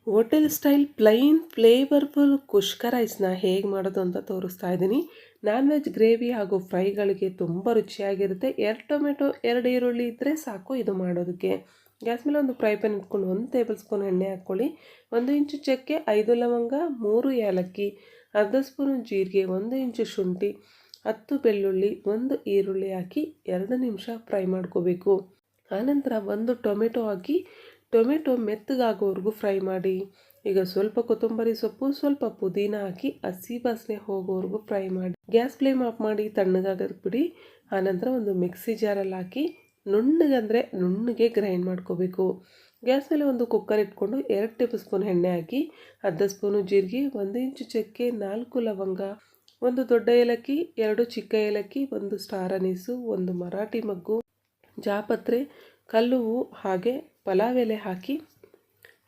Hotel style plain flavourful ಕುಷ್ಕ ರೈಸ್ನ ಹೇಗೆ ಮಾಡೋದು ಅಂತ ತೋರಿಸ್ತಾ ಇದ್ದೀನಿ. ನಾನ್ ವೆಜ್ ಗ್ರೇವಿ ಹಾಗೂ ಫ್ರೈಗಳಿಗೆ ತುಂಬ ರುಚಿಯಾಗಿರುತ್ತೆ. 2 ಟೊಮೆಟೊ 2 ಈರುಳ್ಳಿ ಇದ್ದರೆ ಸಾಕು ಇದು ಮಾಡೋದಕ್ಕೆ. ಗ್ಯಾಸ್ ಮೇಲೆ ಒಂದು ಫ್ರೈ ಪ್ಯಾನ್ ಇಟ್ಕೊಂಡು 1 ಟೇಬಲ್ ಸ್ಪೂನ್ ಎಣ್ಣೆ ಹಾಕ್ಕೊಳ್ಳಿ. 1 ಇಂಚು ಚಕ್ಕೆ, 5 ಲವಂಗ, 3 ಏಲಕ್ಕಿ, ಅರ್ಧ ಸ್ಪೂನು ಜೀರಿಗೆ, 1 ಇಂಚು ಶುಂಠಿ, 10 ಬೆಳ್ಳುಳ್ಳಿ, 1 ಈರುಳ್ಳಿ ಹಾಕಿ 2 ನಿಮಿಷ ಫ್ರೈ ಮಾಡ್ಕೋಬೇಕು. ಆನಂತರ 1 ಟೊಮೆಟೊ ಹಾಕಿ ಟೊಮೆಟೊ ಮೆತ್ತಗಾಗೋವರೆಗೂ ಫ್ರೈ ಮಾಡಿ. ಈಗ ಸ್ವಲ್ಪ ಕೊತ್ತಂಬರಿ ಸೊಪ್ಪು, ಸ್ವಲ್ಪ ಪುದೀನ ಹಾಕಿ ಹಸಿ ವಾಸನೆ ಹೋಗೋವರೆಗೂ ಫ್ರೈ ಮಾಡಿ. ಗ್ಯಾಸ್ ಫ್ಲೇಮ್ ಆಫ್ ಮಾಡಿ ತಣ್ಣಗಾಗೋದಕ್ಕೆ ಬಿಡಿ. ಆನಂತರ ಒಂದು ಮಿಕ್ಸಿ ಜಾರಲ್ಲಿ ಹಾಕಿ ನುಣ್ಣಗೆ ಗ್ರೈಂಡ್ ಮಾಡ್ಕೋಬೇಕು. ಗ್ಯಾಸ್ ಮೇಲೆ ಒಂದು ಕುಕ್ಕರ್ ಇಟ್ಕೊಂಡು 2 ಟೇಬಲ್ ಸ್ಪೂನ್ ಎಣ್ಣೆ ಹಾಕಿ ಅರ್ಧ ಸ್ಪೂನು ಜೀರಿಗೆ, 1 ಇಂಚು ಚಕ್ಕೆ, 4 ಲವಂಗ, 1 ದೊಡ್ಡ ಏಲಕ್ಕಿ, 2 ಚಿಕ್ಕ ಏಲಕ್ಕಿ, 1 ಸ್ಟಾರ್ ಅನೀಸು, 1 ಮರಾಠಿ ಮಗ್ಗು, ಜಾಪತ್ರೆ, ಕಲ್ಲುವು ಹಾಗೆ ಪಲಾವ್ ಎಲೆ ಹಾಕಿ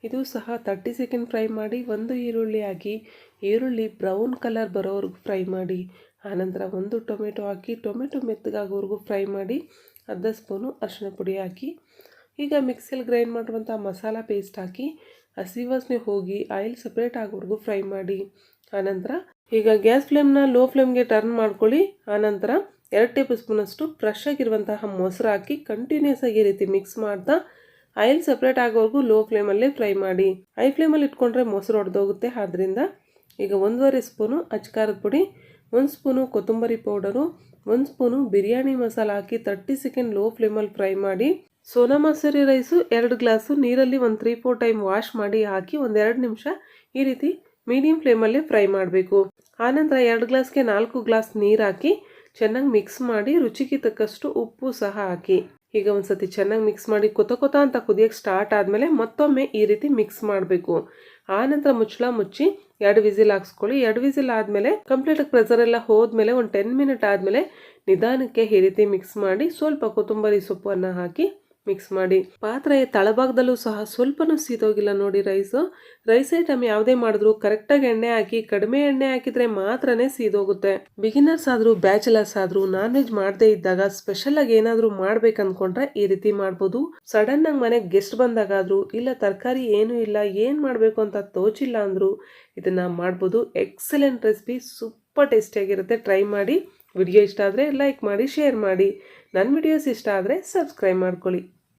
ಇದು ಸಹ 30 ಸೆಕೆಂಡ್ ಫ್ರೈ ಮಾಡಿ. 1 ಈರುಳ್ಳಿ ಹಾಕಿ ಈರುಳ್ಳಿ ಬ್ರೌನ್ ಕಲರ್ ಬರೋವರೆಗೂ ಫ್ರೈ ಮಾಡಿ. ಆನಂತರ 1 ಟೊಮೆಟೊ ಹಾಕಿ ಟೊಮೆಟೊ ಮೆತ್ತಗಾಗೋವರೆಗೂ ಫ್ರೈ ಮಾಡಿ. ಅರ್ಧ ಸ್ಪೂನು ಅರಿಶಿಣ ಪುಡಿ ಹಾಕಿ ಈಗ ಮಿಕ್ಸಿಯಲ್ಲಿ ಗ್ರೈಂಡ್ ಮಾಡಿರುವಂಥ ಮಸಾಲ ಪೇಸ್ಟ್ ಹಾಕಿ ಹಸಿ ವಾಸನೆ ಹೋಗಿ ಆಯಿಲ್ ಸಪ್ರೇಟ್ ಆಗೋವರೆಗೂ ಫ್ರೈ ಮಾಡಿ. ಆನಂತರ ಈಗ ಗ್ಯಾಸ್ ಫ್ಲೇಮ್ನ ಲೋ ಫ್ಲೇಮ್ಗೆ ಟರ್ನ್ ಮಾಡ್ಕೊಳ್ಳಿ. ಆನಂತರ 2 ಟೇಬಲ್ ಸ್ಪೂನಷ್ಟು ಫ್ರೆಶ್ ಆಗಿರುವಂತಹ ಮೊಸರು ಹಾಕಿ ಕಂಟಿನ್ಯೂಸ್ ಆಗಿ ಈ ರೀತಿ ಮಿಕ್ಸ್ ಮಾಡ್ತಾ ಆಯಿಲ್ ಸಪ್ರೇಟ್ ಆಗೋವರೆಗೂ ಲೋ ಫ್ಲೇಮಲ್ಲೇ ಫ್ರೈ ಮಾಡಿ. ಹೈ ಫ್ಲೇಮಲ್ಲಿ ಇಟ್ಕೊಂಡ್ರೆ ಮೊಸರು ಒಡೆದೋಗುತ್ತೆ. ಆದ್ದರಿಂದ ಈಗ 1.5 ಸ್ಪೂನು ಅಚ್ಕಾರದ ಪುಡಿ, 1 ಸ್ಪೂನು ಕೊತ್ತಂಬರಿ ಪೌಡರು, 1 ಸ್ಪೂನು ಬಿರಿಯಾನಿ ಮಸಾಲ ಹಾಕಿ 30 ಸೆಕೆಂಡ್ ಲೋ ಫ್ಲೇಮಲ್ಲಿ ಫ್ರೈ ಮಾಡಿ. ಸೋನಾ ಮಸೂರಿ ರೈಸು 2 ಗ್ಲಾಸು ನೀರಲ್ಲಿ 3-4 ಟೈಮ್ ವಾಶ್ ಮಾಡಿ ಹಾಕಿ 1-2 ನಿಮಿಷ ಈ ರೀತಿ ಮೀಡಿಯಂ ಫ್ಲೇಮಲ್ಲೇ ಫ್ರೈ ಮಾಡಬೇಕು. ಆನಂತರ 2 ಗ್ಲಾಸ್ಗೆ 4 ಗ್ಲಾಸ್ ನೀರು ಹಾಕಿ ಚೆನ್ನಾಗಿ ಮಿಕ್ಸ್ ಮಾಡಿ ರುಚಿಗೆ ತಕ್ಕಷ್ಟು ಉಪ್ಪು ಸಹ ಹಾಕಿ ಈಗ ಒಂದ್ಸತಿ ಚೆನ್ನಾಗಿ ಮಿಕ್ಸ್ ಮಾಡಿ ಕೊತ ಅಂತ ಕುದಿಯೋಕ್ಕೆ ಸ್ಟಾರ್ಟ್ ಆದಮೇಲೆ ಮತ್ತೊಮ್ಮೆ ಈ ರೀತಿ ಮಿಕ್ಸ್ ಮಾಡಬೇಕು. ಆನಂತರ ಮುಚ್ಚಳ ಮುಚ್ಚಿ 2 ವಿಸಿಲ್ ಹಾಕ್ಸ್ಕೊಳ್ಳಿ. 2 ವಿಸಿಲ್ ಆದಮೇಲೆ ಕಂಪ್ಲೀಟಾಗಿ ಪ್ರೆಷರ್ ಎಲ್ಲ ಹೋದ್ಮೇಲೆ ಒಂದು 10 ಮಿನಿಟ್ ಆದಮೇಲೆ ನಿಧಾನಕ್ಕೆ ಈ ರೀತಿ ಮಿಕ್ಸ್ ಮಾಡಿ ಸ್ವಲ್ಪ ಕೊತ್ತಂಬರಿ ಸೊಪ್ಪನ್ನು ಹಾಕಿ ಮಿಕ್ಸ್ ಮಾಡಿ. ಪಾತ್ರೆಯ ತಳಭಾಗದಲ್ಲೂ ಸಹ ಸ್ವಲ್ಪನೂ ಸೀದೋಗಿಲ್ಲ ನೋಡಿ. ರೈಸ್ ಐಟಮ್ ಯಾವುದೇ ಮಾಡಿದ್ರು ಕರೆಕ್ಟಾಗಿ ಎಣ್ಣೆ ಹಾಕಿ ಕಡಿಮೆ ಎಣ್ಣೆ ಹಾಕಿದ್ರೆ ಮಾತ್ರನೇ ಸೀದೋಗುತ್ತೆ. ಬಿಗಿನರ್ಸ್ ಆದರೂ ಬ್ಯಾಚುಲರ್ಸ್ ಆದರೂ ನಾನ್ ವೆಜ್ ಮಾಡದೇ ಇದ್ದಾಗ ಸ್ಪೆಷಲ್ ಆಗಿ ಏನಾದರೂ ಮಾಡ್ಬೇಕಂದ್ಕೊಂಡ್ರೆ ಈ ರೀತಿ ಮಾಡ್ಬೋದು. ಸಡನ್ ಆಗಿ ಮನೆಗೆ ಗೆಸ್ಟ್ ಬಂದಾಗಾದ್ರೂ ಇಲ್ಲ ತರಕಾರಿ ಏನೂ ಇಲ್ಲ ಏನು ಮಾಡಬೇಕು ಅಂತ ತೋಚಿಲ್ಲ ಅಂದರೂ ಇದನ್ನ ಮಾಡ್ಬೋದು. ಎಕ್ಸಲೆಂಟ್ ರೆಸಿಪಿ, ಸೂಪರ್ ಟೇಸ್ಟಿಯಾಗಿರುತ್ತೆ. ಟ್ರೈ ಮಾಡಿ. ವಿಡಿಯೋ ಇಷ್ಟ ಆದರೆ ಲೈಕ್ ಮಾಡಿ, ಶೇರ್ ಮಾಡಿ. ನನ್ನ ವಿಡಿಯೋಸ್ ಇಷ್ಟ ಆದರೆ ಸಬ್ಸ್ಕ್ರೈಬ್ ಮಾಡ್ಕೊಳ್ಳಿ.